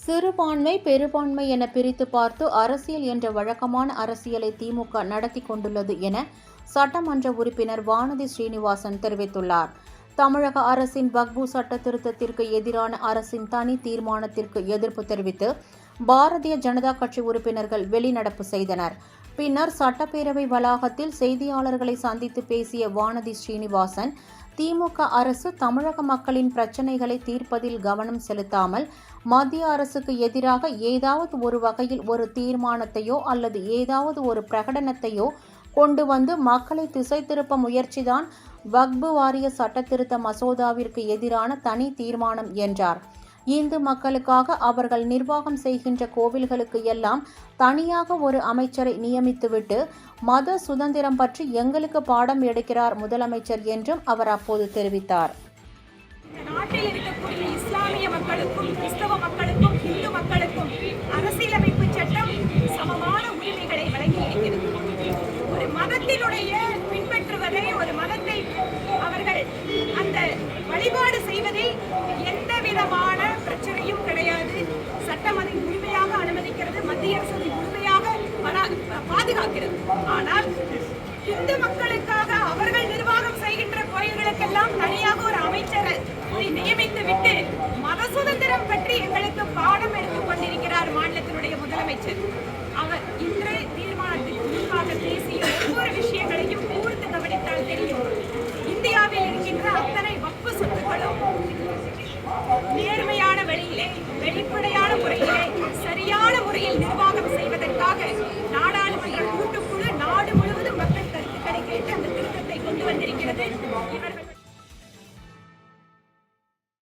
சிறுபான்மை பெரும்பான்மை என பிரித்து பார்த்து அரசியல் என்ற வழக்கமான அரசியலை திமுக நடத்தி கொண்டுள்ளது என சட்டமன்ற உறுப்பினர் வானதி ஸ்ரீனிவாசன் தெரிவித்துள்ளார். தமிழக அரசின் வக்பு சட்ட திருத்தத்திற்கு எதிரான அரசின் தனி தீர்மானத்திற்கு எதிர்ப்பு தெரிவித்து பாரதிய ஜனதா கட்சி உறுப்பினர்கள் வெளிநடப்பு செய்தனர். பின்னர் சட்டப்பேரவை வளாகத்தில் செய்தியாளர்களை சந்தித்து பேசிய வானதி ஸ்ரீனிவாசன், திமுக அரசு தமிழக மக்களின் பிரச்சினைகளை தீர்ப்பதில் கவனம் செலுத்தாமல் மத்திய அரசுக்கு எதிராக ஏதாவது ஒரு வகையில் ஒரு தீர்மானத்தையோ அல்லது ஏதாவது ஒரு பிரகடனத்தையோ கொண்டு வந்து மக்களை திசை திருப்ப முயற்சிதான் வக்பு வாரிய சட்டத்திருத்த மசோதாவிற்கு எதிரான தனி தீர்மானம் என்றார். இந்து மக்களுக்காக அவர்கள் நிர்வாகம் செய்கின்ற கோவில்களுக்கு எல்லாம் தனியாக ஒரு அமைச்சரை நியமித்துவிட்டு மத சுதந்திரம் பற்றி எங்களுக்கு பாடம் எடுக்கிறார் முதலமைச்சர் என்றும் அவர் அப்போது தெரிவித்தார். நாட்டில் இருக்கக்கூடிய இஸ்லாமிய மக்களுக்கும் கிறிஸ்தவ மக்களுக்கும் இந்து மக்களுக்கும் அரசியலமைப்பு சட்டம் சமமான உரிமைகளை வழங்கி இருக்கிறது. ஒரு மதத்தினுடைய பின்பற்றுவதை, ஒரு மதத்தை அவர்கள் அந்த வழிபாடு செய்வதில் எந்த விதமான பிரச்சனையும் கிடையாது. சட்டம் அதை முழுமையாக அனுமதிக்கிறது, மத்திய அரசு முழுமையாக பாதுகாக்கிறது. ஆனால் இந்து மக்களுக்கு